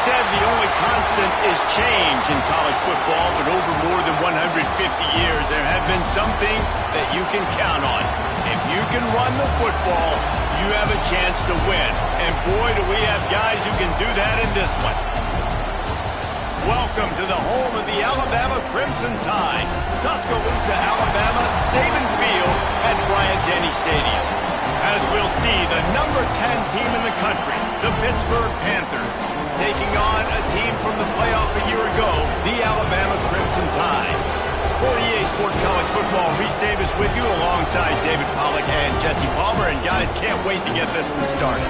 said the only constant is change in college football, but over more than 150 years, there have been some things that you can count on. If you can run the football, you have a chance to win. And boy, do we have guys who can do that in this one. Welcome to the home of the Alabama Crimson Tide, Tuscaloosa, Alabama, Saban Field at Bryant-Denny Stadium. As we'll see, the number 10 team in the country, the Pittsburgh Panthers, taking on a team from the playoff a year ago, the Alabama Crimson Tide. For EA Sports College Football, Reese Davis with you alongside David Pollack and Jesse Palmer. And guys, can't wait to get this one started.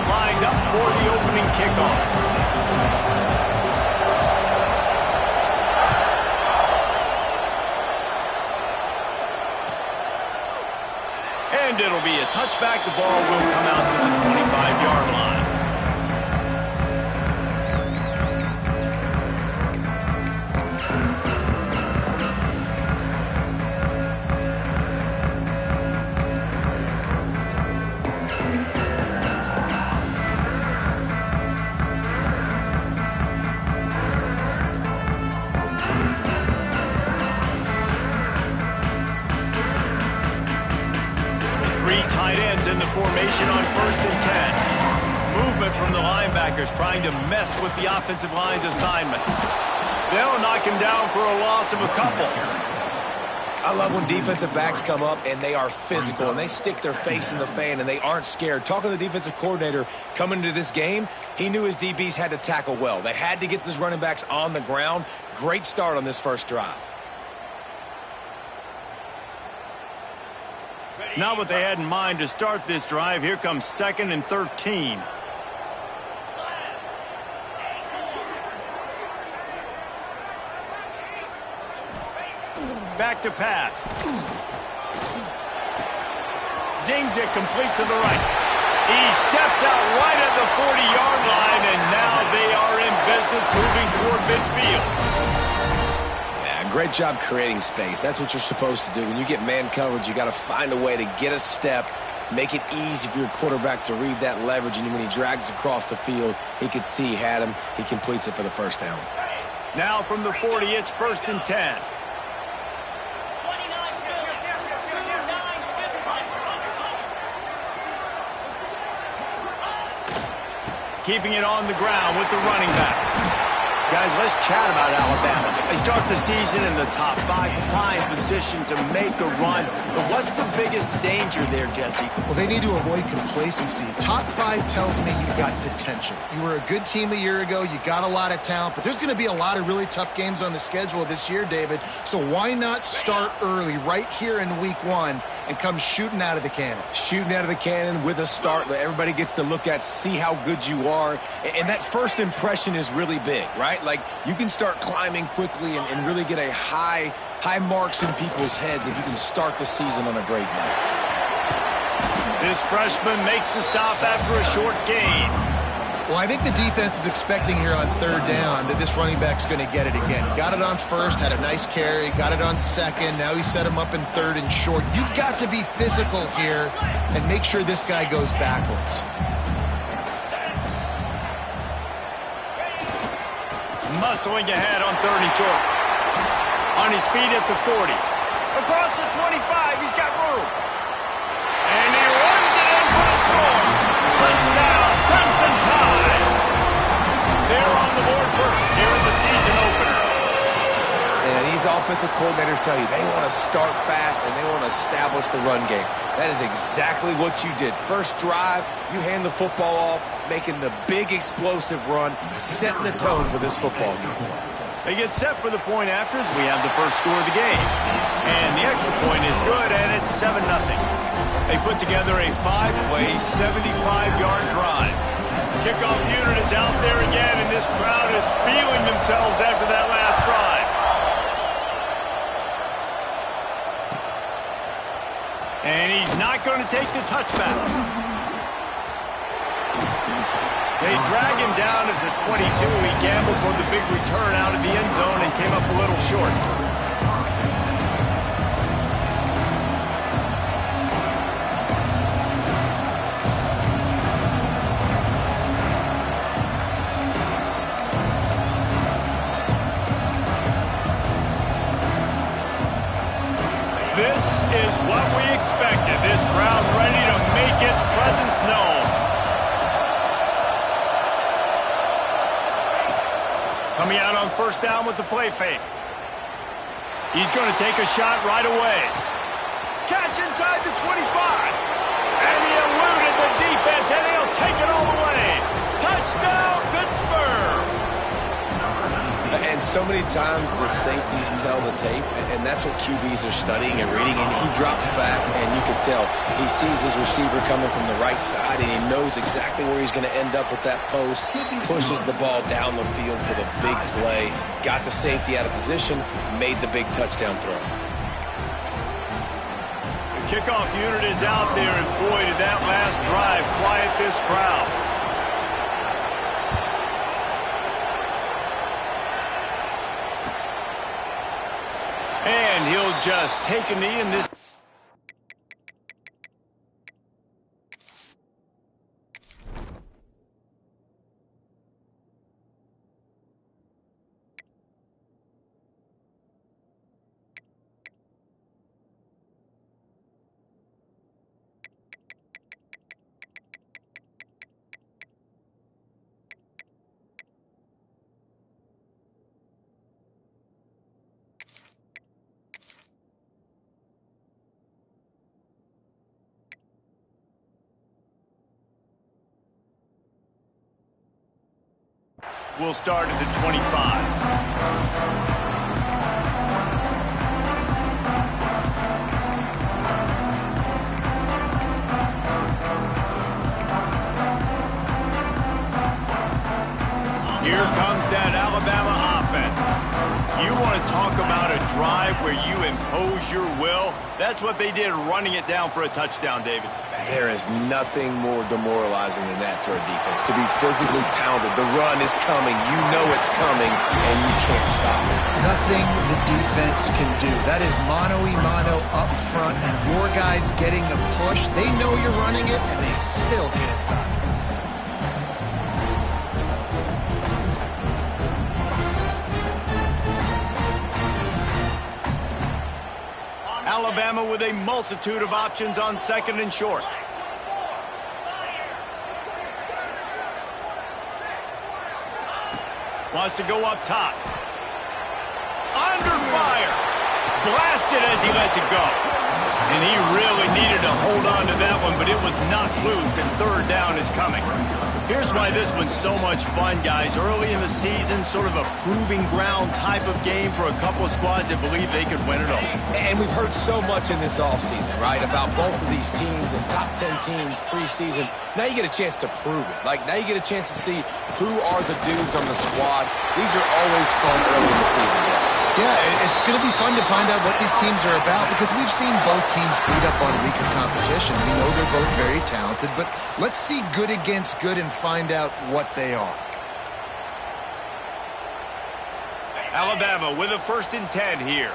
Lined up for the opening kickoff. And it'll be a touchback. The ball will come out to the 25-yard line. In the formation on 1st and 10. Movement from the linebackers trying to mess with the offensive line's assignments. They'll knock him down for a loss of a couple. I love when defensive backs come up and they are physical and they stick their face in the fan and they aren't scared. Talking to the defensive coordinator coming into this game, he knew his DBs had to tackle well. They had to get these running backs on the ground. Great start on this first drive. Not what they had in mind to start this drive. Here comes 2nd and 13. Back to pass. Zings it complete to the right. He steps out right at the 40-yard line, and now they are in business moving toward midfield. Great job creating space. That's what you're supposed to do. When you get man coverage, you got to find a way to get a step, make it easy for your quarterback to read that leverage, and when he drags across the field, he could see he had him. He completes it for the first down. Now from the 40, it's 1st and 10. Keeping it on the ground with the running back. Guys, let's chat about Alabama. They start the season in the top 5, prime position to make a run. But what's the biggest danger there, Jesse? Well, they need to avoid complacency. Top 5 tells me you've got potential. You were a good team a year ago. You got a lot of talent. But there's going to be a lot of really tough games on the schedule this year, David. So why not start early right here in week 1 and come shooting out of the cannon? Shooting out of the cannon with a start that everybody gets to look at, see how good you are. And that first impression is really big, right? Like, you can start climbing quickly and really get a high marks in people's heads if you can start the season on a great note. This freshman makes the stop after a short gain. Well, I think the defense is expecting here on 3rd down that this running back's going to get it again. He got it on 1st, had a nice carry, got it on 2nd. Now he set him up in 3rd and short. You've got to be physical here and make sure this guy goes backwards. Muscling ahead on 3rd and short. On his feet at the 40. Across the 25, he's got room. And he runs it in for a score. Touchdown, Crimson Tide. They're on the board first here in the season opener. And these offensive coordinators tell you they want to start fast and they want to establish the run game. That is exactly what you did. First drive, you hand the football off, making the big explosive run, setting the tone for this football game. They get set for the point after as we have the first score of the game. And the extra point is good, and it's 7-0. They put together a 5-play, 75-yard drive. Kickoff unit is out there again, and this crowd is feeling themselves after that last drive. And he's not going to take the touchback. They drag him down at the 22. He gambled for the big return out of the end zone and came up a little short. This is what we expected. This crowd ready to make its presence known. Coming out on first down with the play fake. He's going to take a shot right away. Catch inside the 25. And he eluded the defense, and he'll take it all the way. Touchdown, Pittsburgh! And so many times the safeties tell the tape, and that's what QBs are studying and reading, and he drops back, and you can tell he sees his receiver coming from the right side, and he knows exactly where he's going to end up with that post, pushes the ball down the field for the big play, got the safety out of position, made the big touchdown throw. The kickoff unit is out there, and boy, did that last drive quiet this crowd. And he'll just take a knee in this. We'll start at the 25. Here comes that Alabama offense. You want to talk about a drive where you impose your will? That's what they did, running it down for a touchdown, David. There is nothing more demoralizing than that for a defense, to be physically pounded. The run is coming. You know it's coming, and you can't stop it. Nothing the defense can do. That is mano-a-mano up front, and your guys getting a push. They know you're running it, and they still can't stop it. Alabama with a multitude of options on second and short. Wants to go up top. Under fire. Blasted as he lets it go. And he really needed to hold on to that one, but it was knocked loose, and third down is coming. Here's why this one's so much fun, guys. Early in the season, sort of a proving ground type of game for a couple of squads that believe they could win it all. And we've heard so much in this offseason, right, about both of these teams and top 10 teams preseason. Now you get a chance to prove it. Like, now you get a chance to see who are the dudes on the squad. These are always fun early in the season, Jesse. Yeah, it's going to be fun to find out what these teams are about because we've seen both teams beat up on weaker competition. We know they're both very talented, but let's see good against good and find out what they are. Alabama with a 1st and 10 here.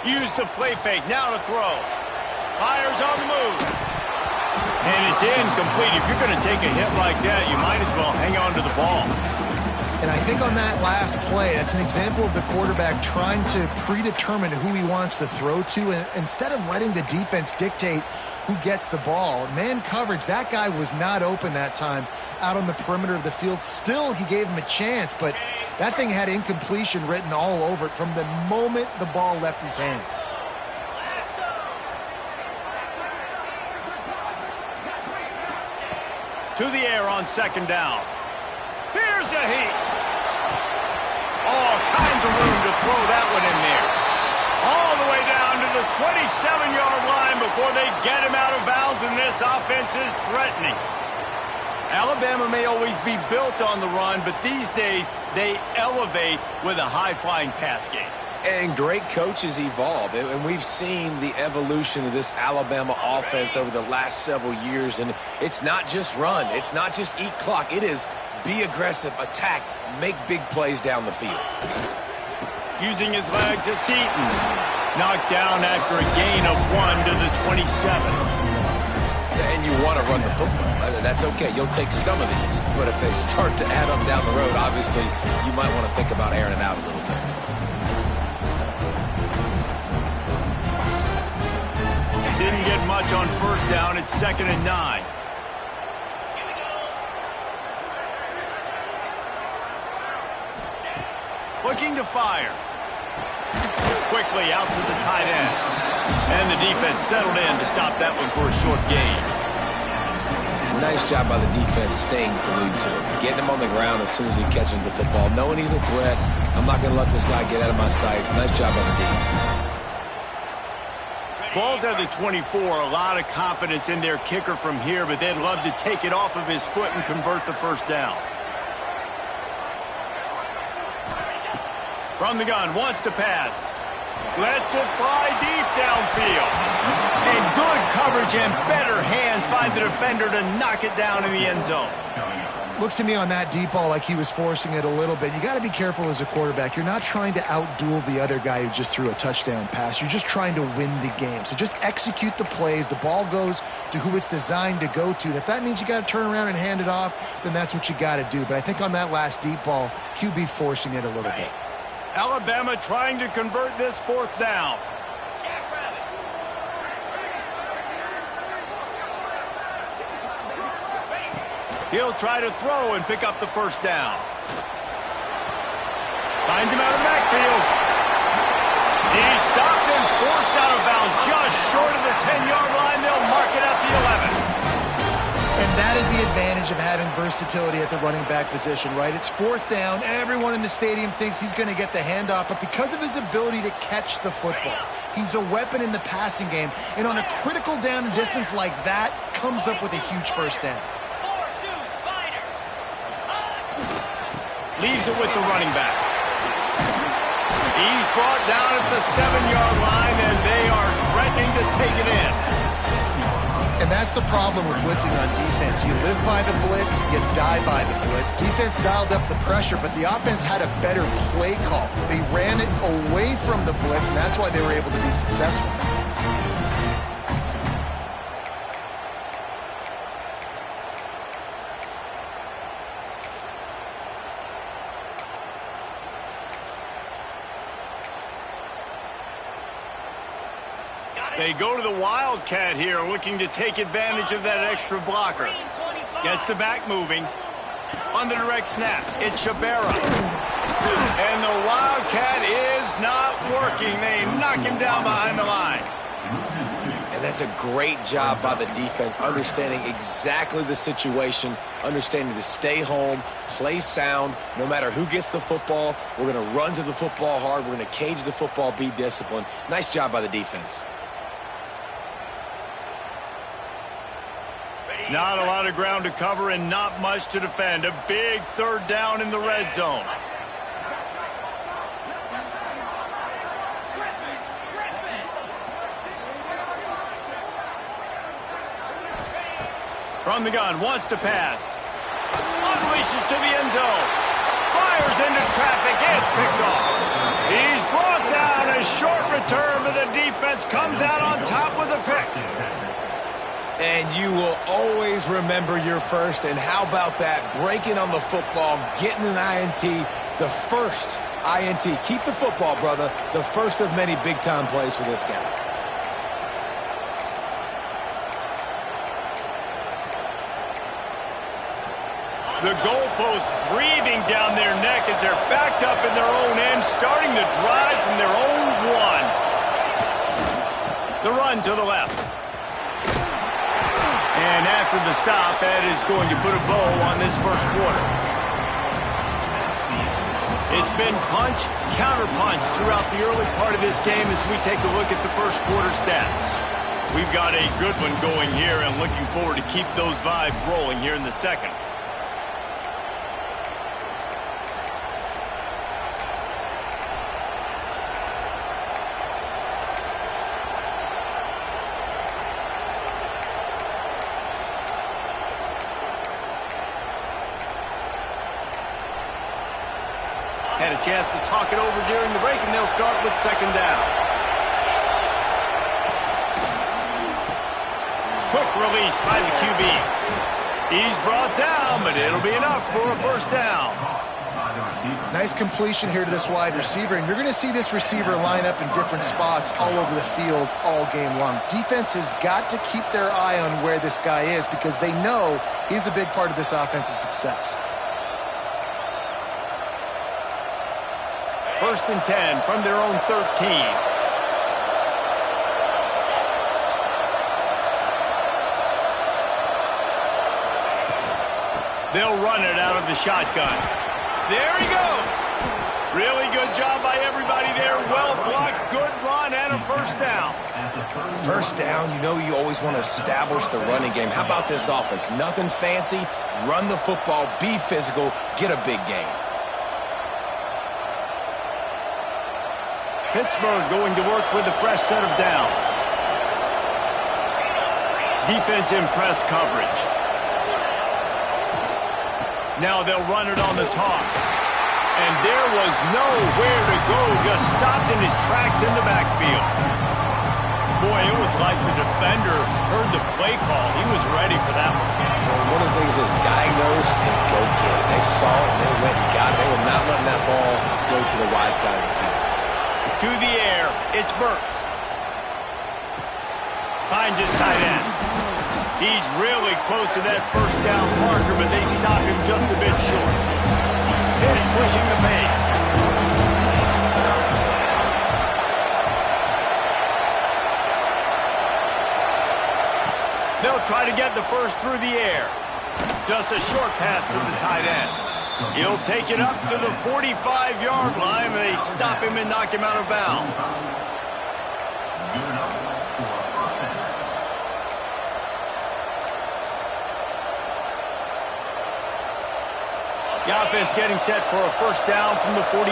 Use the play fake, now to throw. Fires on the move. And it's incomplete. If you're going to take a hit like that, you might as well hang on to the ball. And I think on that last play, that's an example of the quarterback trying to predetermine who he wants to throw to, and instead of letting the defense dictate who gets the ball. Man coverage, that guy was not open that time out on the perimeter of the field. Still, he gave him a chance, but that thing had incompletion written all over it from the moment the ball left his hand. To the air on 2nd down. Here's a heat. All kinds of room to throw that one in there. All the way down to the 27-yard line before they get him out of bounds, and this offense is threatening. Alabama may always be built on the run, but these days they elevate with a high-flying pass game. And great coaches evolve, and we've seen the evolution of this Alabama offense over the last several years, and it's not just run. It's not just eat clock. It is be aggressive, attack, make big plays down the field. Using his legs, it's Eaton. Knocked down after a gain of 1 to the 27. And you want to run the football. That's okay. You'll take some of these, but if they start to add up down the road, obviously you might want to think about airing it out a little bit. Didn't get much on first down. It's 2nd and 9. Looking to fire. Quickly out to the tight end. And the defense settled in to stop that one for a short gain. Nice job by the defense staying glued to him. Getting him on the ground as soon as he catches the football. Knowing he's a threat. I'm not going to let this guy get out of my sights. Nice job by the D. Ball's at the 24. A lot of confidence in their kicker from here, but they'd love to take it off of his foot and convert the first down. From the gun, wants to pass. Lets it fly deep downfield. And good coverage and better hands by the defender to knock it down in the end zone. Looks to me on that deep ball like he was forcing it a little bit. You got to be careful as a quarterback. You're not trying to outduel the other guy who just threw a touchdown pass. You're just trying to win the game. So just execute the plays. The ball goes to who it's designed to go to. And if that means you got to turn around and hand it off, then that's what you got to do. But I think on that last deep ball, QB forcing it a little bit. Alabama trying to convert this 4th down. He'll try to throw and pick up the first down. Finds him out of the backfield. He's stopped and forced out of bounds just short of the 10-yard line. They'll mark it at the 11. And that is the advantage of having versatility at the running back position, right? It's 4th down. Everyone in the stadium thinks he's going to get the handoff, but because of his ability to catch the football, he's a weapon in the passing game. And on a critical down and distance like that, comes up with a huge first down. Leaves it with the running back. He's brought down at the 7-yard line, and they are threatening to take it in. And that's the problem with blitzing on defense. You live by the blitz, you die by the blitz. Defense dialed up the pressure, but the offense had a better play call. They ran it away from the blitz, and that's why they were able to be successful. They go to the Wildcat here, looking to take advantage of that extra blocker. Gets the back moving. On the direct snap, it's Shabera. And the Wildcat is not working. They knock him down behind the line. And that's a great job by the defense, understanding exactly the situation, understanding to stay home, play sound. No matter who gets the football, we're going to run to the football hard. We're going to cage the football, be disciplined. Nice job by the defense. Not a lot of ground to cover and not much to defend. A big 3rd down in the red zone. From the gun, wants to pass. Unleashes to the end zone. Fires into traffic. It's picked off. He's brought down. A short return, but the defense comes out on top with a pick. And you will always remember your first. And how about that? Breaking on the football, getting an INT, the first INT. Keep the football, brother. The first of many big-time plays for this guy. The goalpost breathing down their neck as they're backed up in their own end, starting the drive from their own 1. The run to the left. And after the stop, that is going to put a bow on this first quarter. It's been punch, counter-punch throughout the early part of this game as we take a look at the first quarter stats. We've got a good one going here and looking forward to keep those vibes rolling here in the second. Had a chance to talk it over during the break, and they'll start with second down. Quick release by the QB. He's brought down, but it'll be enough for a first down. Nice completion here to this wide receiver, and you're going to see this receiver line up in different spots all over the field all game long. Defense has got to keep their eye on where this guy is because they know he's a big part of this offense's success. First and 10 from their own 13. They'll run it out of the shotgun. There he goes. Really good job by everybody there. Well blocked, good run, and a first down. First down, you know you always want to establish the running game. How about this offense? Nothing fancy. Run the football, be physical, get a big gain. Pittsburgh going to work with a fresh set of downs. Defense in press coverage. Now they'll run it on the toss. And there was nowhere to go, just stopped in his tracks in the backfield. Boy, it was like the defender heard the play call. He was ready for that one. Well, one of the things is diagnose and go get it. They saw it and they went and got it. They were not letting that ball go to the wide side of the field. To the air, it's Burks. Finds his tight end. He's really close to that first down marker, but they stop him just a bit short. Hit it, pushing the pace. They'll try to get the first through the air. Just a short pass to the tight end. He'll take it up to the 45-yard line, and they stop him and knock him out of bounds. The offense getting set for a first down from the 45.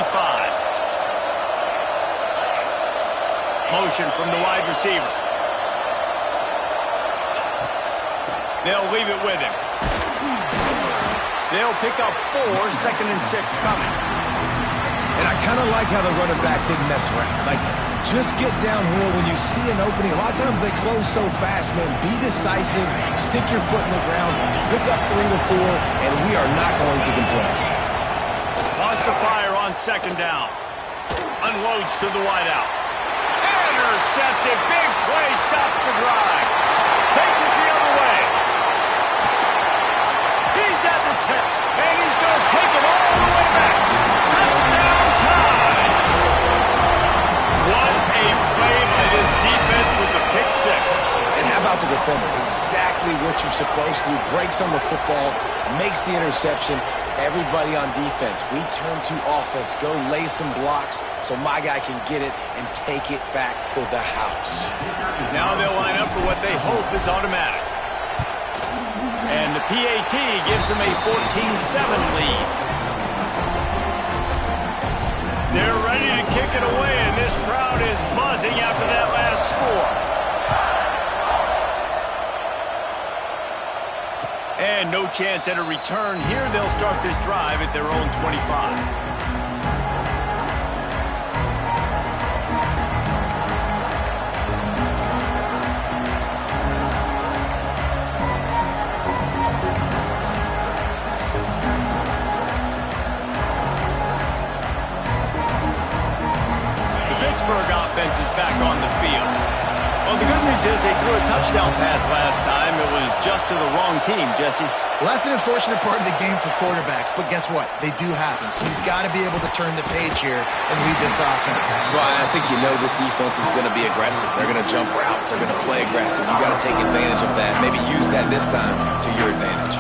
Motion from the wide receiver. They'll leave it with him. They'll pick up 4, second and 6 coming. And I kind of like how the running back didn't mess around. Like, just get downhill when you see an opening. A lot of times they close so fast, man. Be decisive, stick your foot in the ground, pick up 3 to 4, and we are not going to complain. Lost the fire on second down. Unloads to the wideout. Intercepted. Big play. Stops the drive. Takes it the other way. He's at the 10. And he's going to take it all the way back. Touchdown time. What a play by this defense with the pick 6. And how about the defender? Exactly what you're supposed to do. Breaks on the football, makes the interception. Everybody on defense, we turn to offense. Go lay some blocks so my guy can get it and take it back to the house. Now they'll line up for what they hope is automatic. And the PAT gives them a 14-7 lead. They're ready to kick it away, and this crowd is buzzing after that last score. And no chance at a return here. They'll start this drive at their own 25. The Pittsburgh offense is back on the field. Well, the good news is they threw a touchdown pass last time. It was just to the wrong team, Jesse. Well, that's an unfortunate part of the game for quarterbacks, but guess what? They do happen. So you've got to be able to turn the page here and lead this offense. Well, I think you know this defense is going to be aggressive. They're going to jump routes. They're going to play aggressive. You got to take advantage of that. Maybe use that this time to your advantage.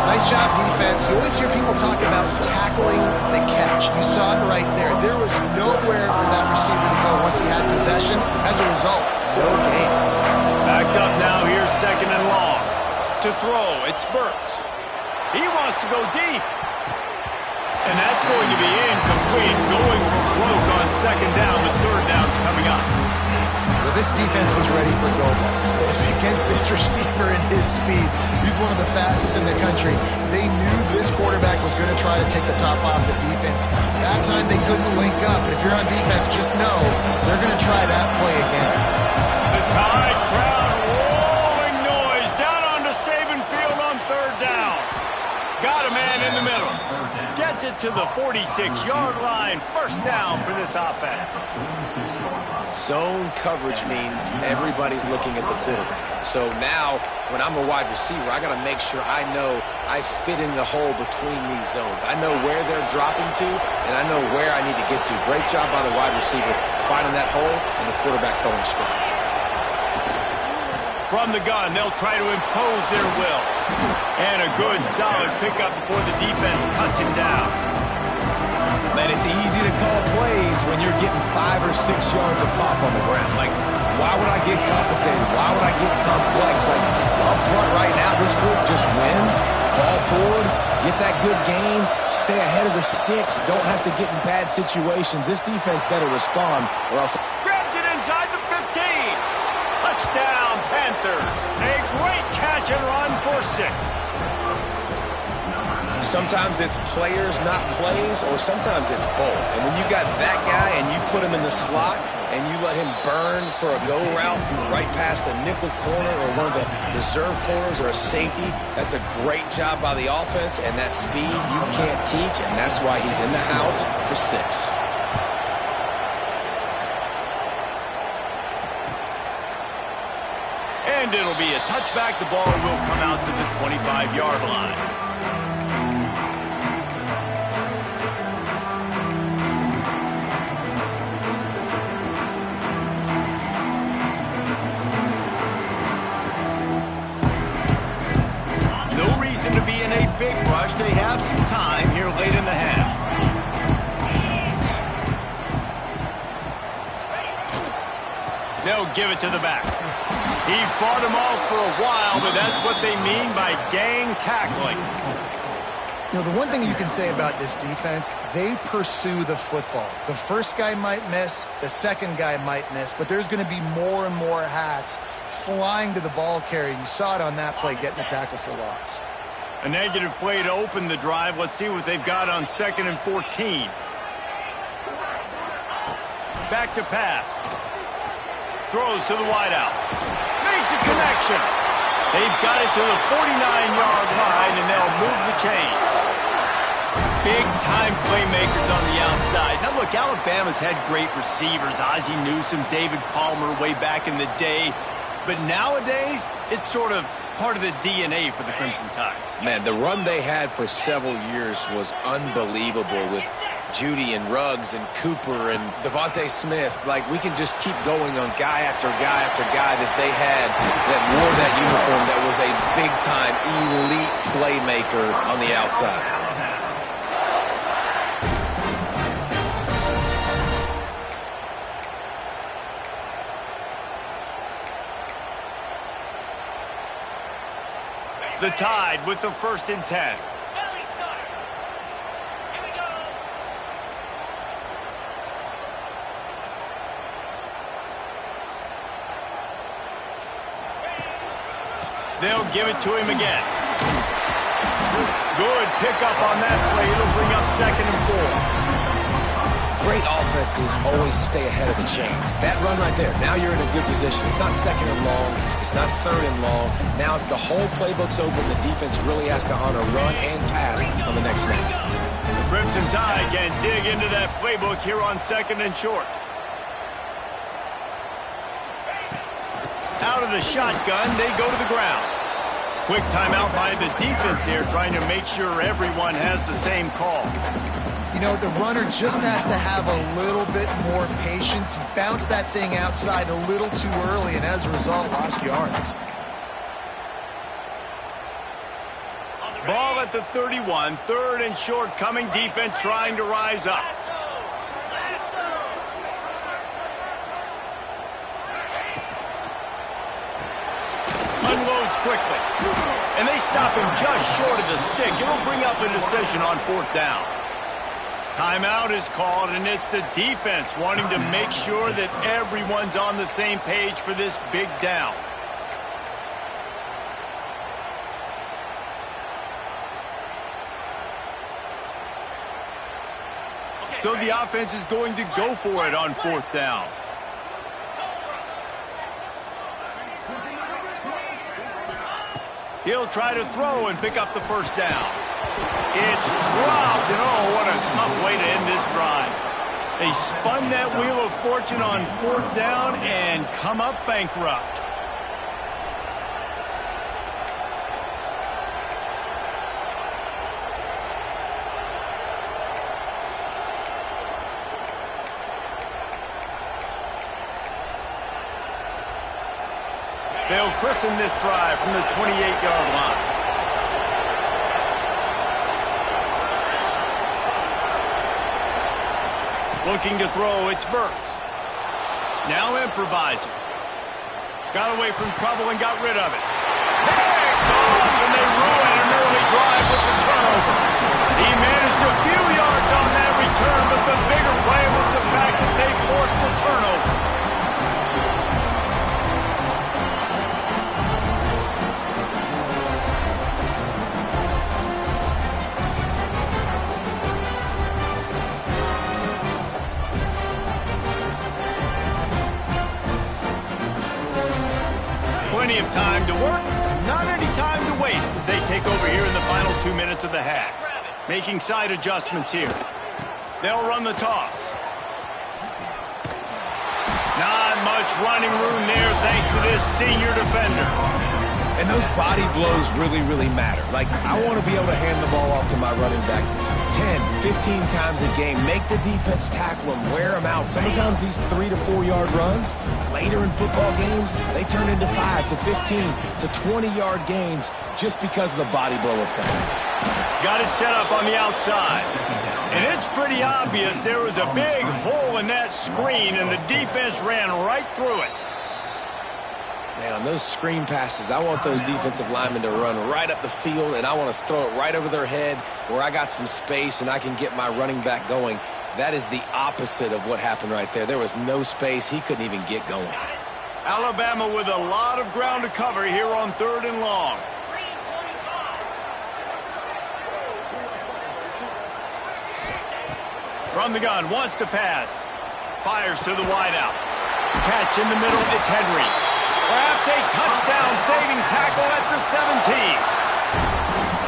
Nice job, defense. You always hear people talk about tackling the catch. You saw it right there. There was nowhere for that receiver to go once he had possession. As a result, no gain. Backed up now. Here's second and long. To throw, it's Burks. He wants to go deep. And that's going to be incomplete. Going for broke on second down, but third downs coming up. Well, this defense was ready for go balls. Against this receiver and his speed, he's one of the fastest in the country. They knew this quarterback was going to try to take the top off the defense. That time they couldn't link up, but if you're on defense, just know they're going to try that play again. The Tide crowd rolling noise down onto Saban Field on third down. Got a man in the middle. Gets it to the 46-yard line. First down for this offense. Zone coverage means everybody's looking at the quarterback. So now, when I'm a wide receiver, I got to make sure I know I fit in the hole between these zones. I know where they're dropping to, and I know where I need to get to. Great job by the wide receiver finding that hole and the quarterback going straight. From the gun, they'll try to impose their will. And a good, solid pickup before the defense cuts him down. Man, it's easy to call plays when you're getting 5 or 6 yards of pop on the ground. Like, why would I get complicated? Why would I get complex? Like, up front right now, this group just win, fall forward, get that good gain, stay ahead of the sticks, don't have to get in bad situations. This defense better respond or else... Grabs it inside the 15. Touchdown, Panthers. A great catch and run for 6. Sometimes it's players, not plays, or sometimes it's both. And when you got that guy and you put him in the slot and you let him burn for a go route right past a nickel corner or one of the reserve corners or a safety, that's a great job by the offense, and that speed you can't teach, and that's why he's in the house for 6. And it'll be a touchback. The ball will come out to the 25-yard line. No reason to be in a big rush. They have some time here late in the half. They'll give it to the back. He fought him off for a while, but that's what they mean by gang tackling. You know, the one thing you can say about this defense, they pursue the football. The first guy might miss, the second guy might miss, but there's going to be more and more hats flying to the ball carrier. You saw it on that play, getting a tackle for loss. A negative play to open the drive. Let's see what they've got on 2nd and 14. Back to pass. Throws to the wideout. Makes a connection. They've got it to the 49-yard line, and they'll move the chains. Big-time playmakers on the outside. Now, look, Alabama's had great receivers. Ozzie Newsome, David Palmer way back in the day. But nowadays, it's sort of part of the DNA for the Crimson Tide. Man, the run they had for several years was unbelievable with Judy and Ruggs and Cooper and Devontae Smith. Like, we can just keep going on guy after guy after guy that they had that wore that uniform that was a big-time elite playmaker on the outside. The Tide with the 1st and 10. They'll give it to him again. Good pickup on that play. It'll bring up 2nd and 4. Great offenses always stay ahead of the chains. That run right there, now you're in a good position. It's not 2nd and long. It's not 3rd and long. Now it's the whole playbook's open. The defense really has to honor run and pass on the next snap. The Crimson Tide can dig into that playbook here on 2nd and short. Out of the shotgun, they go to the ground. Quick timeout by the defense there, trying to make sure everyone has the same call. You know, the runner just has to have a little bit more patience. He bounced that thing outside a little too early, and as a result, lost yards. Ball at the 31, 3rd and short coming. Defense trying to rise up. Unloads quickly. And they stop him just short of the stick. It'll bring up a decision on 4th down. Timeout is called, and it's the defense wanting to make sure that everyone's on the same page for this big down. So the offense is going to go for it on 4th down. He'll try to throw and pick up the first down. It's dropped, and oh, what a tough way to end this drive. They spun that wheel of fortune on 4th down and come up bankrupt. They'll christen this drive from the 28-yard line. Looking to throw, it's Burks. Now improvising. Got away from trouble and got rid of it. Picked off, and they ruin an early drive with the turnover. He managed a few yards on that return, but the bigger play was the fact that they forced the turnover. Plenty of time to work, not any time to waste as they take over here in the final 2 minutes of the half. Making side adjustments here. They'll run the toss. Not much running room there thanks to this senior defender. And those body blows really, really matter. Like, I want to be able to hand the ball off to my running back 10, 15 times a game. Make the defense tackle them, wear them out. Sometimes these 3 to 4 yard runs, later in football games, they turn into 5 to 15 to 20-yard gains just because of the body blow effect. Got it set up on the outside. And it's pretty obvious there was a big hole in that screen, and the defense ran right through it. Man, on those screen passes, I want those defensive linemen to run right up the field, and I want to throw it right over their head where I got some space and I can get my running back going. That is the opposite of what happened right there. There was no space. He couldn't even get going. Alabama with a lot of ground to cover here on 3rd and long. From the gun, wants to pass. Fires to the wideout. Catch in the middle, it's Henry. Perhaps a touchdown-saving tackle at the 17.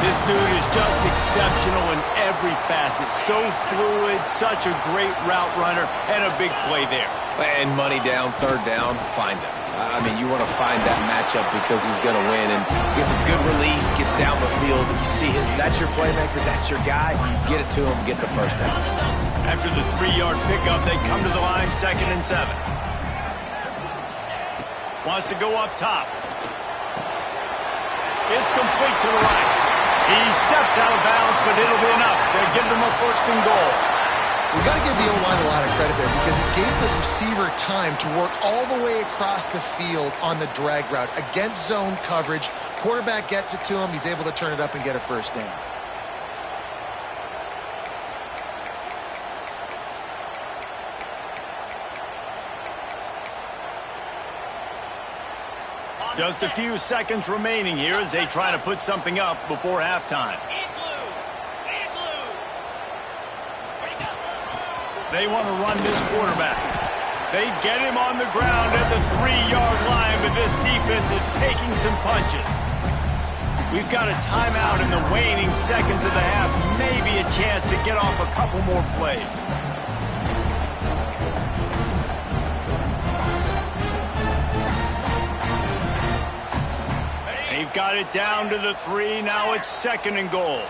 This dude is just exceptional in every facet. So fluid, such a great route runner, and a big play there. And money down, 3rd down, find him. I mean, you want to find that matchup because he's going to win, and gets a good release, gets down the field. You see that's your playmaker, that's your guy. Get it to him, get the first down. After the 3-yard pickup, they come to the line, 2nd and 7. Wants to go up top. It's complete to the right. He steps out of bounds, but it'll be enough to give them a 1st and goal. We've got to give the O-line a lot of credit there because it gave the receiver time to work all the way across the field on the drag route against zone coverage. Quarterback gets it to him. He's able to turn it up and get a 1st down. Just a few seconds remaining here as they try to put something up before halftime. They want to run this quarterback. They get him on the ground at the 3-yard line, but this defense is taking some punches. We've got a timeout in the waning seconds of the half. Maybe a chance to get off a couple more plays. They've got it down to the 3. Now it's 2nd and goal.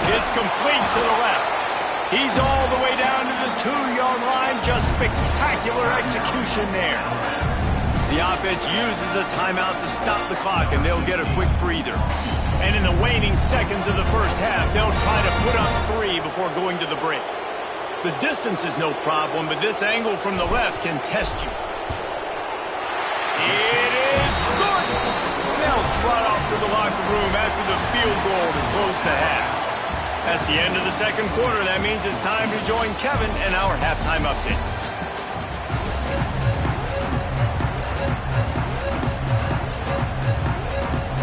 It's complete to the left. He's all the way down to the 2-yard line. Just spectacular execution there. The offense uses a timeout to stop the clock, and they'll get a quick breather. And in the waning seconds of the first half, they'll try to put up 3 before going to the break. The distance is no problem, but this angle from the left can test you. It is good. They'll trot off to the locker room after the field goal to close the half. That's the end of the second quarter. That means it's time to join Kevin in our halftime update.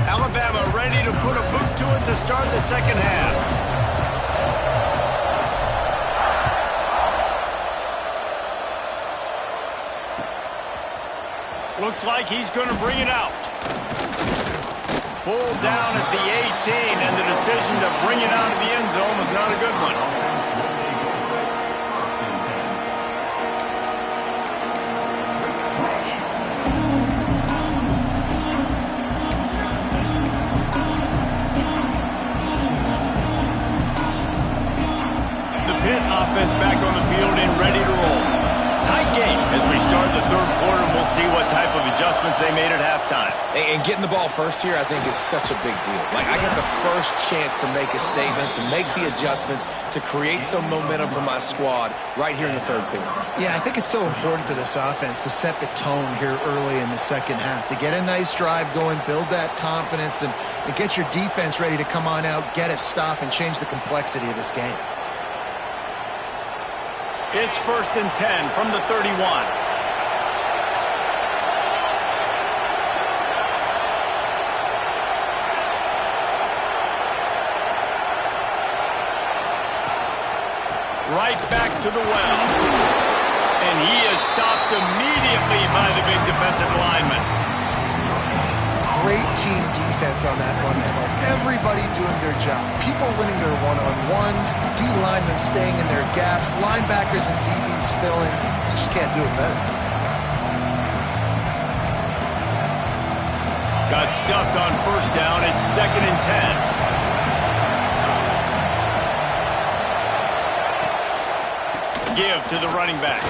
Alabama ready to put a boot to it to start the second half. Looks like he's going to bring it out. Pulled down at the 18, and the decision to bring it out of the end zone was not a good one. The Pitt offense back on the field and ready to roll. Tight game as we start the third quarter, and we'll see what type of adjustments they made at halftime. And getting the ball first here, I think, is such a big deal. Like, I get the first chance to make a statement, to make the adjustments, to create some momentum for my squad right here in the third quarter. Yeah, I think it's so important for this offense to set the tone here early in the second half, to get a nice drive going, build that confidence, and get your defense ready to come on out, get a stop, and change the complexity of this game. It's 1st and 10 from the 31. Right back to the well. And he is stopped immediately by the big defensive lineman. Great team defense on that run play. Everybody doing their job. People winning their one-on-ones, D linemen staying in their gaps, linebackers and DBs filling. You just can't do it better. Got stuffed on first down. It's 2nd and 10. Give to the running back.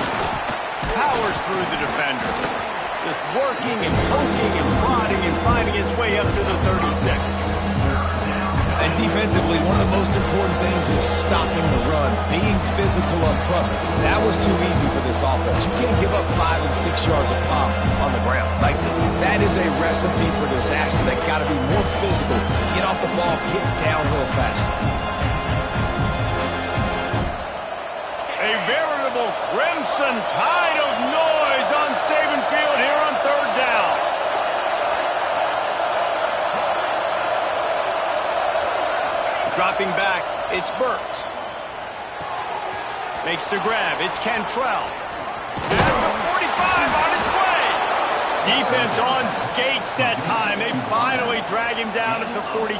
Powers through the defender. Just working and poking and prodding and finding his way up to the 36. And defensively, one of the most important things is stopping the run, being physical up front. That was too easy for this offense. You can't give up 5 and 6 yards a pop on the ground. Like, that is a recipe for disaster. They got to be more physical, get off the ball, get down a little faster. A veritable crimson tide of noise on Saban Field here on third down. Dropping back, it's Burks. Makes the grab, it's Cantrell. At the 45 on its way. Defense on skates that time. They finally drag him down at the 42.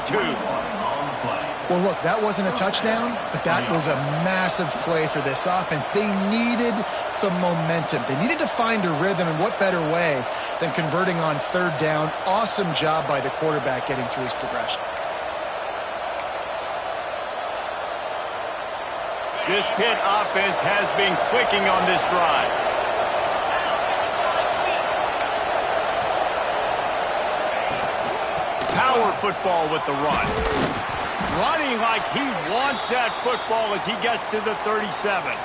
Well, look, that wasn't a touchdown, but that was a massive play for this offense. They needed some momentum. They needed to find a rhythm, and what better way than converting on third down. Awesome job by the quarterback getting through his progression. This Pitt offense has been clicking on this drive. Power football with the run. Running like he wants that football as he gets to the 37.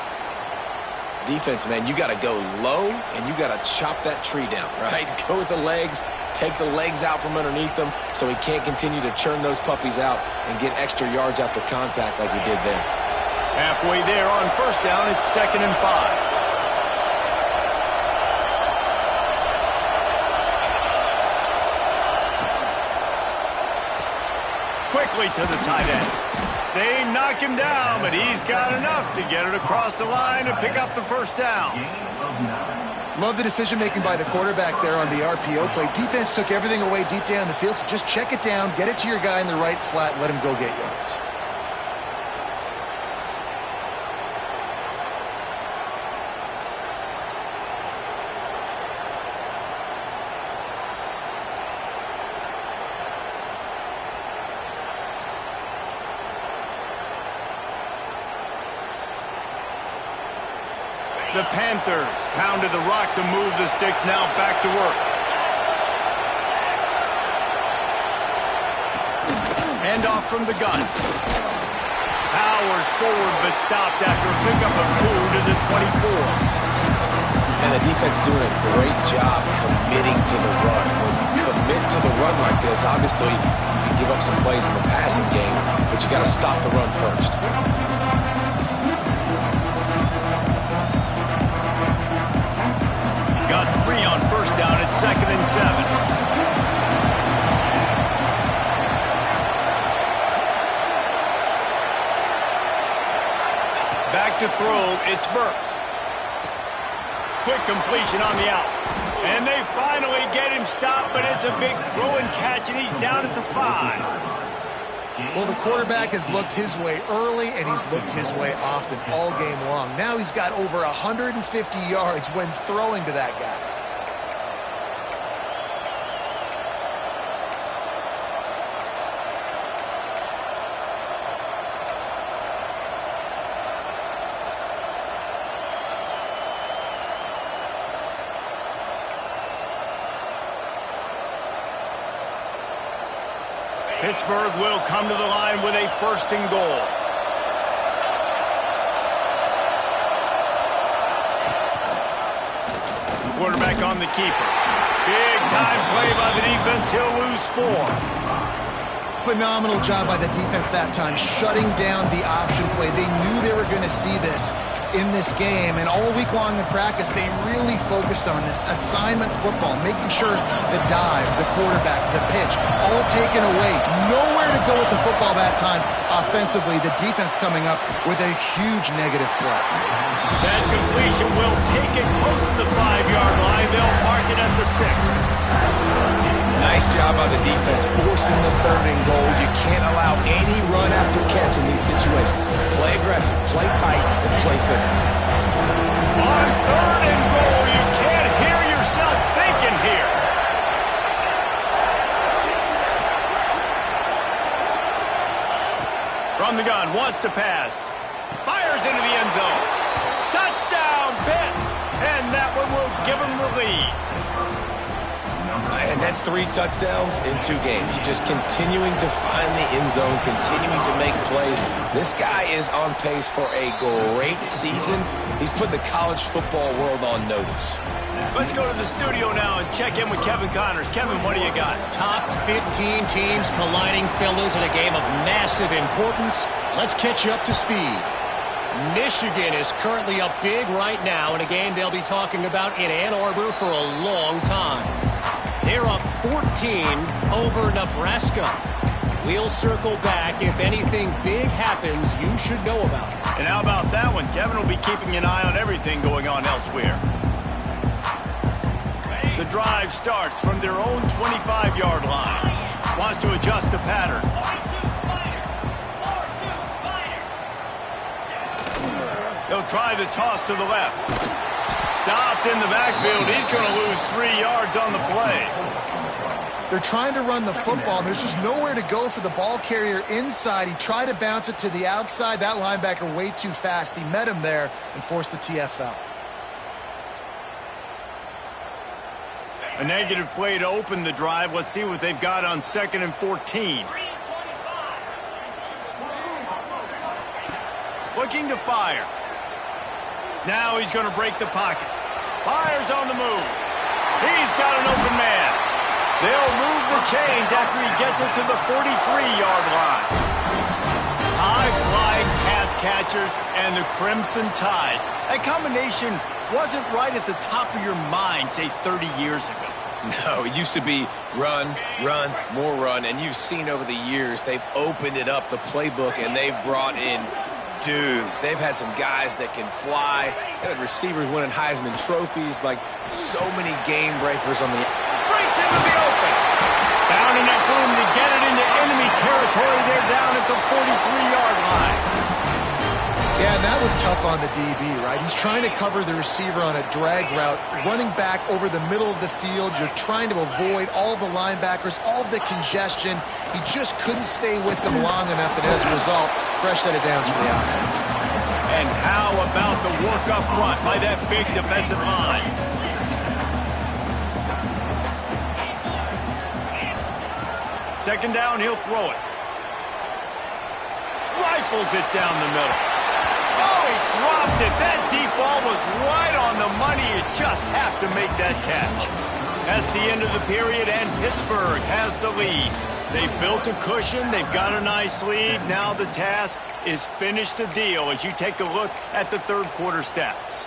Defense, man, you got to go low, and you got to chop that tree down, right? Go with the legs, take the legs out from underneath them so he can't continue to churn those puppies out and get extra yards after contact like he did there. Halfway there on first down, it's 2nd and 5. Quickly to the tight end. They knock him down, but he's got enough to get it across the line and pick up the first down. Love the decision-making by the quarterback there on the RPO play. Defense took everything away deep down the field, so just check it down, get it to your guy in the right flat, and let him go get yards. The Panthers pounded the rock to move the sticks, now back to work. Handoff from the gun. Powers forward but stopped after a pickup of 2 to the 24. And the defense doing a great job committing to the run. When you commit to the run like this, obviously you can give up some plays in the passing game, but you got to stop the run first. Got 3 on first down at 2nd and 7. Back to throw, it's Burks. Quick completion on the out. And they finally get him stopped, but it's a big throw and catch, and he's down at the 5. Well, the quarterback has looked his way early, and he's looked his way often all game long. Now he's got over 150 yards when throwing to that guy. Pittsburgh will come to the line with a 1st and goal. Quarterback on the keeper. Big time play by the defense. He'll lose 4. Phenomenal job by the defense that time, shutting down the option play. They knew they were going to see this in this game, and all week long in practice, they really focused on this assignment football, making sure the dive, the quarterback, the pitch, all taken away. Nowhere to go with the football that time. Offensively, the defense coming up with a huge negative play. That completion will take it close to the 5-yard line. They'll mark it at the 6. Nice job by the defense forcing the 3rd and goal. You can't allow any run after catch in these situations. Play aggressive, play tight, and play physical. On 3rd and goal, you can't hear yourself thinking here. From the gun, wants to pass. Fires into the end zone. Touchdown, Pitt! And that one will give him the lead. And that's 3 touchdowns in 2 games. Just continuing to find the end zone, continuing to make plays. This guy is on pace for a great season. He's put the college football world on notice. Let's go to the studio now and check in with Kevin Connors. Kevin, what do you got? Top 15 teams colliding, fellas, in a game of massive importance. Let's catch you up to speed. Michigan is currently up big right now in a game they'll be talking about in Ann Arbor for a long time. They're up 14 over Nebraska. We'll circle back. If anything big happens, you should know about it. And how about that one? Kevin will be keeping an eye on everything going on elsewhere. The drive starts from their own 25-yard line. Wants to adjust the pattern. He'll try the toss to the left. Stopped in the backfield. He's going to lose 3 yards on the play. They're trying to run the football, and there's just nowhere to go for the ball carrier inside. He tried to bounce it to the outside. That linebacker way too fast. He met him there and forced the TFL. A negative play to open the drive. Let's see what they've got on 2nd and 14. Looking to fire. Now he's going to break the pocket. Fires on the move. He's got an open man. They'll move the chains after he gets it to the 43-yard line. High-flying pass catchers and the Crimson Tide. That combination wasn't right at the top of your mind, say, 30 years ago. No, it used to be run, run, more run, and you've seen over the years they've opened it up, the playbook, and they've brought in dudes. They've had some guys that can fly. They've had receivers winning Heisman trophies, like so many game breakers on the... Breaks into the open. Found enough room to get it into enemy territory. They're down at the 43-yard line. Yeah, and that was tough on the DB, right? He's trying to cover the receiver on a drag route, running back over the middle of the field. You're trying to avoid all the linebackers, all of the congestion. He just couldn't stay with them long enough, and as a result, fresh set of downs for the offense. And how about the work up front by that big defensive line? Second down, he'll throw it. Rifles it down the middle. Oh, he dropped it. That deep ball was right on the money. You just have to make that catch. That's the end of the period, and Pittsburgh has the lead. They've built a cushion. They've got a nice lead. Now the task is finish the deal as you take a look at the third quarter stats.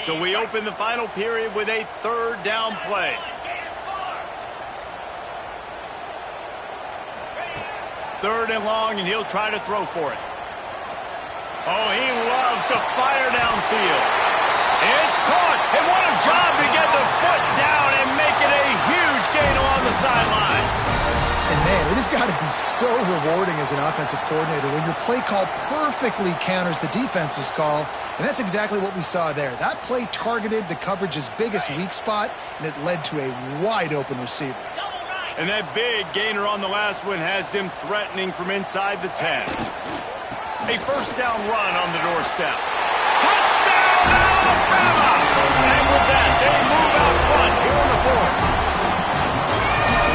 So we open the final period with a third down play. Third and long, and he'll try to throw for it. Oh, he loves to fire downfield. It's caught, and what a job to get the foot down and make it a huge gain along the sideline. And, man, it has got to be so rewarding as an offensive coordinator when your play call perfectly counters the defense's call, and that's exactly what we saw there. That play targeted the coverage's biggest weak spot, and it led to a wide-open receiver. And that big gainer on the last one has them threatening from inside the 10. A first down run on the doorstep. Touchdown, Alabama! And with that, they move out front here in the fourth.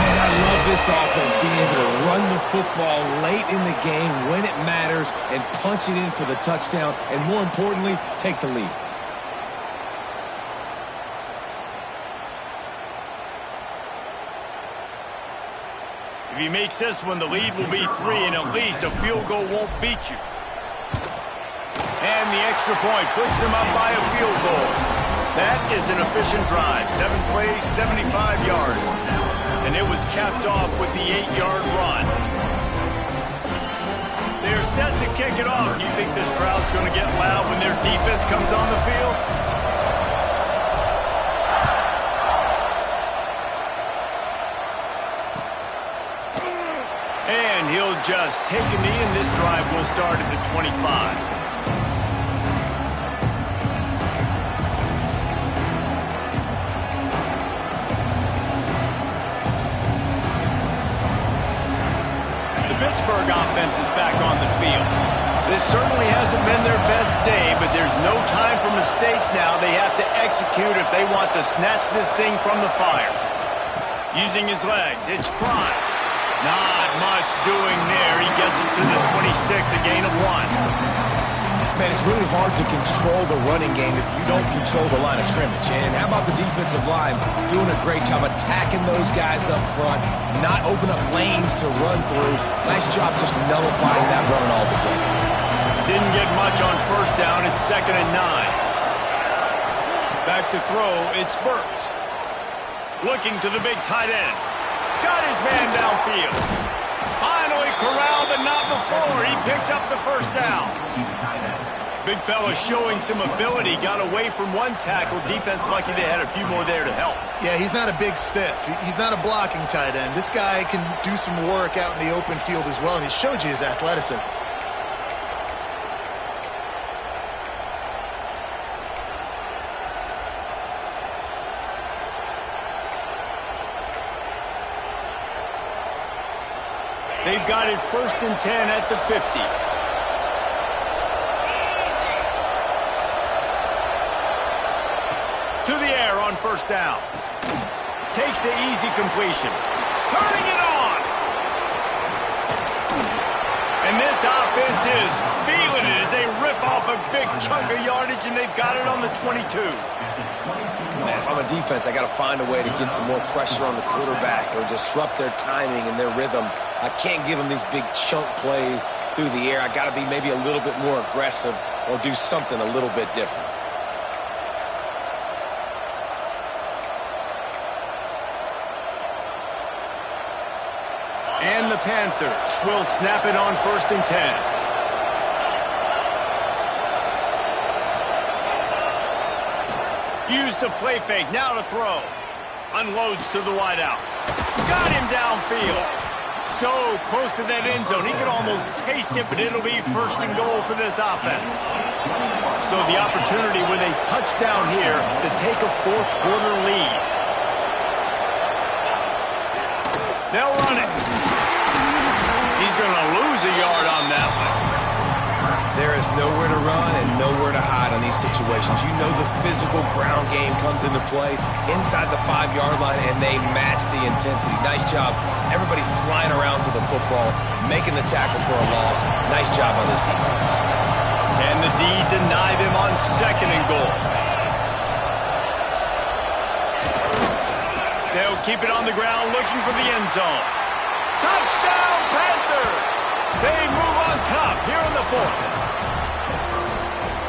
Man, I love this offense being able to run the football late in the game when it matters and punch it in for the touchdown, and more importantly, take the lead. If he makes this one, the lead will be 3, and at least a field goal won't beat you. And the extra point puts them up by a field goal. That is an efficient drive. 7 plays, 75 yards. And it was capped off with the 8-yard run. They're set to kick it off. You think this crowd's going to get loud when their defense comes on the field? And he'll just take a knee, and this drive will start at the 25. Pittsburgh offense is back on the field. This certainly hasn't been their best day, but there's no time for mistakes now. They have to execute if they want to snatch this thing from the fire. Using his legs, it's Prime. Not much doing there. He gets it to the 26, a gain of 1. Man, it's really hard to control the running game if you don't control the line of scrimmage. And how about the defensive line doing a great job attacking those guys up front, not open up lanes to run through. Nice job just nullifying that run altogether. Didn't get much on first down. It's 2nd and 9. Back to throw. It's Burks. Looking to the big tight end. Got his man downfield. Finally corralled, but not before. He picks up the first down. Big fella showing some ability. Got away from one tackle. Defense lucky they had a few more there to help. Yeah, he's not a big stiff. He's not a blocking tight end. This guy can do some work out in the open field as well, and he showed you his athleticism. They've got it 1st and 10 at the 50. To the air on first down. Takes the easy completion. Turning it on. And this offense is feeling it as they rip off a big chunk of yardage, and they've got it on the 22. Man, if I'm a defense, I got to find a way to get some more pressure on the quarterback or disrupt their timing and their rhythm. I can't give them these big chunk plays through the air. I got to be maybe a little bit more aggressive or do something a little bit different. And the Panthers will snap it on 1st and 10. Use the play fake, now to throw. Unloads to the wideout. Got him downfield. So close to that end zone, he could almost taste it, but it'll be 1st and goal for this offense. So the opportunity with a touchdown here to take a 4th quarter lead. They'll run it. He's going to lose a yard on that one. There is nowhere to run and nowhere to hide on these these situations. You know the physical ground game comes into play inside the 5-yard line, and they match the intensity. Nice job. Everybody flying around to the football, making the tackle for a loss. Nice job on this defense. And the D deny them on 2nd and goal. They'll keep it on the ground looking for the end zone. Touchdown, Panthers! They move on top here in the 4th.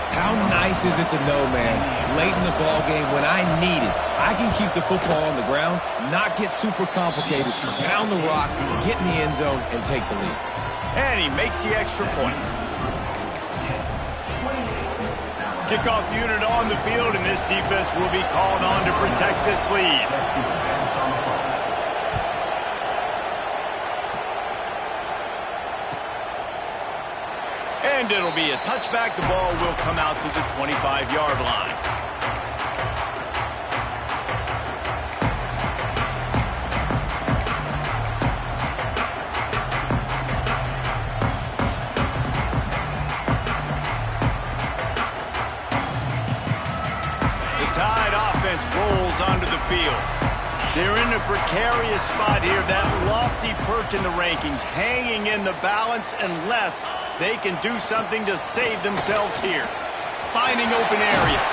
How nice is it to know, man, late in the ball game when I need it, I can keep the football on the ground, not get super complicated, pound the rock, get in the end zone, and take the lead. And he makes the extra point. Kickoff unit on the field, and this defense will be called on to protect this lead. And it'll be a touchback. The ball will come out to the 25-yard line. The Tide offense rolls onto the field. They're in a precarious spot here, that lofty perch in the rankings, hanging in the balance unless they can do something to save themselves here. Finding open areas.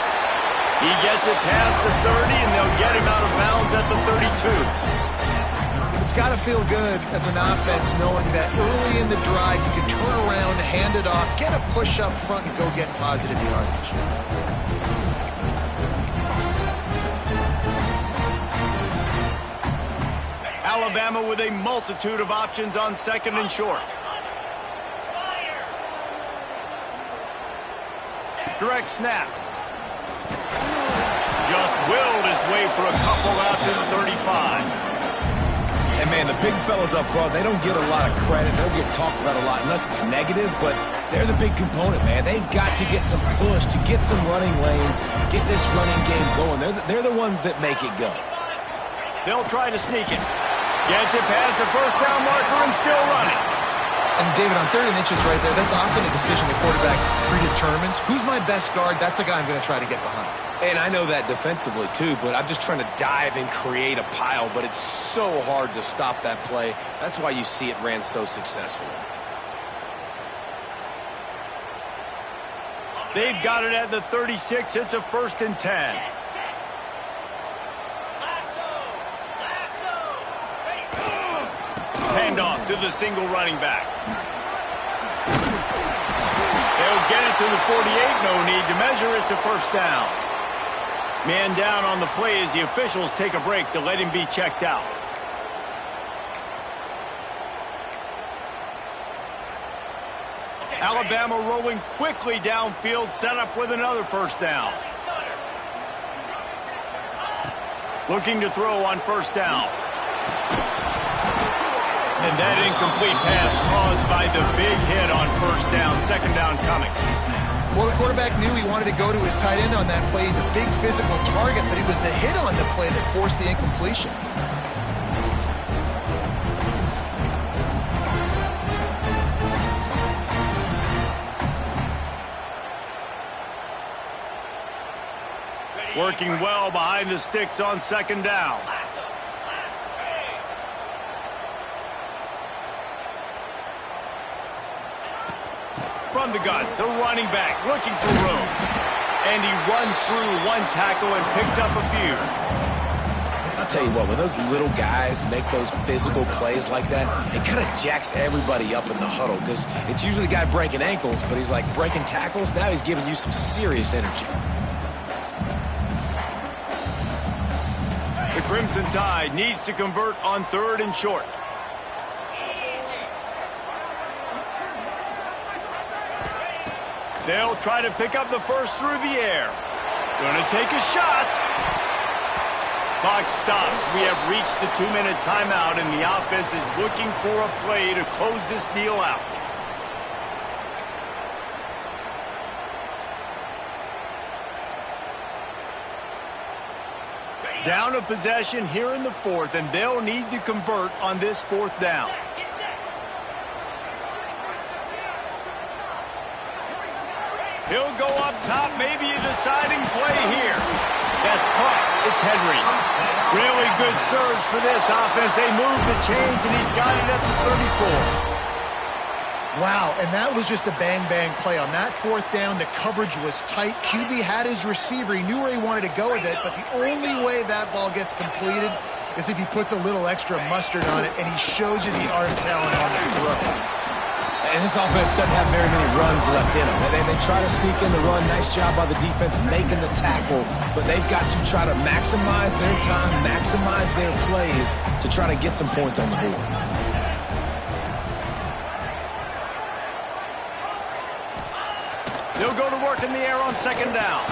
He gets it past the 30, and they'll get him out of bounds at the 32. It's got to feel good as an offense knowing that early in the drive you can turn around, hand it off, get a push up front, and go get positive yardage. Alabama with a multitude of options on 2nd and short. Direct snap. Just willed his way for a couple out to the 35. And, man, the big fellas up front, they don't get a lot of credit. They don't get talked about a lot unless it's negative, but they're the big component, man. They've got to get some push, to get some running lanes, get this running game going. They're the ones that make it go. They'll try to sneak it. Gets it past the first down marker and still running. And, David, on 3rd and inches right there, that's often a decision the quarterback predetermines. Who's my best guard? That's the guy I'm going to try to get behind. And I know that defensively, too, but I'm just trying to dive and create a pile, but it's so hard to stop that play. That's why you see it ran so successfully. They've got it at the 36. It's a 1st and 10. Handoff to the single running back. They'll get it to the 48. No need to measure. It's a 1st down. Man down on the play as the officials take a break to let him be checked out. Alabama rolling quickly downfield, set up with another 1st down. Looking to throw on 1st down. And that incomplete pass caused by the big hit on 1st down. 2nd down coming. Well, the quarterback knew he wanted to go to his tight end on that play. He's a big physical target, but it was the hit on the play that forced the incompletion. Working well behind the sticks on 2nd down. From the gun, the running back looking for room. And he runs through one tackle and picks up a few. I'll tell you what, when those little guys make those physical plays like that, it kind of jacks everybody up in the huddle because it's usually the guy breaking ankles, but he's like breaking tackles. Now he's giving you some serious energy. The Crimson Tide needs to convert on 3rd and short. They'll try to pick up the first through the air. Gonna take a shot. Clock stops. We have reached the 2-minute timeout, and the offense is looking for a play to close this deal out. Down a possession here in the 4th, and they'll need to convert on this 4th down. He'll go up top, maybe a deciding play here. That's caught. It's Henry. Really good surge for this offense. They move the chains, and he's got it at the 34. Wow, and that was just a bang-bang play. On that fourth down, the coverage was tight. QB had his receiver. He knew where he wanted to go with it, but the only way that ball gets completed is if he puts a little extra mustard on it, and he showed you the arm talent on that throw. And this offense doesn't have very many runs left in them. They try to sneak in the run. Nice job by the defense making the tackle, but they've got to try to maximize their time, maximize their plays to try to get some points on the board. They'll go to work in the air on second down.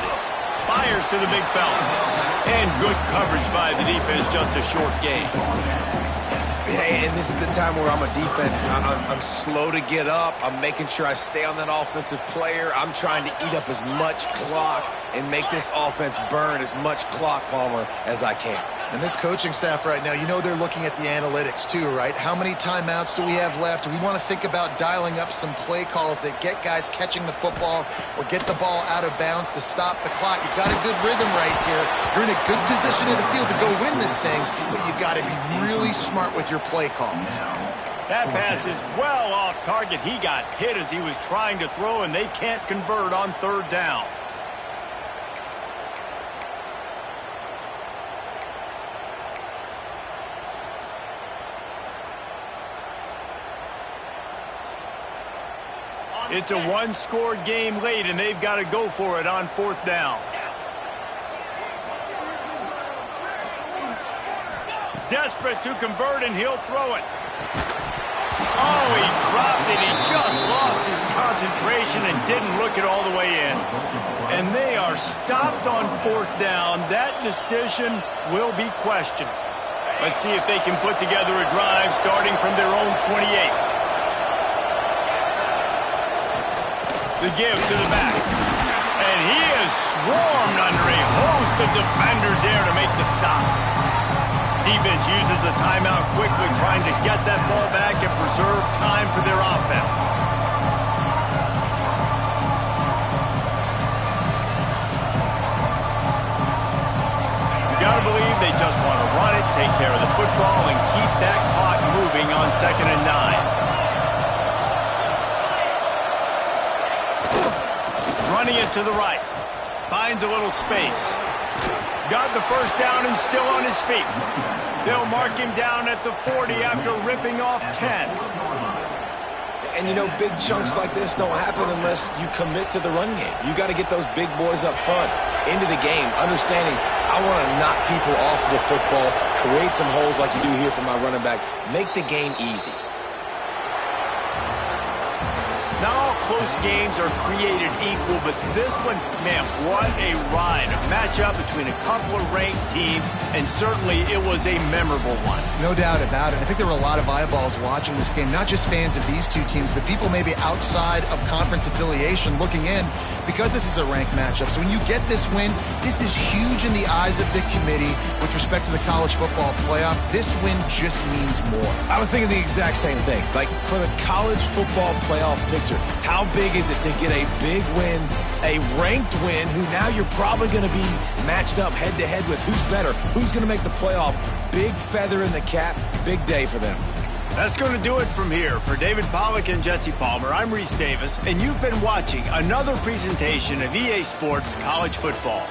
Fires to the big fella. And good coverage by the defense, just a short gain. Hey, and this is the time where I'm a defense. I'm slow to get up. I'm making sure I stay on that offensive player. I'm trying to eat up as much clock and make this offense burn as much clock, Palmer, as I can. And this coaching staff right now, you know they're looking at the analytics too, right? How many timeouts do we have left? We want to think about dialing up some play calls that get guys catching the football or get the ball out of bounds to stop the clock. You've got a good rhythm right here. You're in a good position in the field to go win this thing, but you've got to be really smart with your play calls. That pass is well off target. He got hit as he was trying to throw, and they can't convert on third down. It's a one-score game late, and they've got to go for it on fourth down. Desperate to convert, and he'll throw it. Oh, he dropped it. He just lost his concentration and didn't look it all the way in. And they are stopped on fourth down. That decision will be questioned. Let's see if they can put together a drive starting from their own 28. The give to the back. And he is swarmed under a host of defenders there to make the stop. Defense uses a timeout quickly, trying to get that ball back and preserve time for their offense. You got to believe they just want to run it, take care of the football, and keep that clock moving on 2nd and 9. Running it to the right. Finds a little space. Got the first down and still on his feet. They'll mark him down at the 40 after ripping off 10. And, you know, big chunks like this don't happen unless you commit to the run game. You got to get those big boys up front into the game, understanding I want to knock people off the football, create some holes like you do here for my running back, make the game easy. Not all close games are created equal, but this one, man, what a ride. A matchup between a couple of ranked teams, and certainly it was a memorable one. No doubt about it. I think there were a lot of eyeballs watching this game, not just fans of these two teams, but people maybe outside of conference affiliation looking in because this is a ranked matchup. So when you get this win, this is huge in the eyes of the committee with respect to the college football playoff. This win just means more. I was thinking the exact same thing. Like, for the college football playoff picture, how big is it to get a big win, a ranked win, who now you're probably going to be matched up head-to-head with who's better, who's going to make the playoff. Big feather in the cap, big day for them. That's going to do it from here. For David Pollack and Jesse Palmer, I'm Reese Davis, and you've been watching another presentation of EA Sports College Football.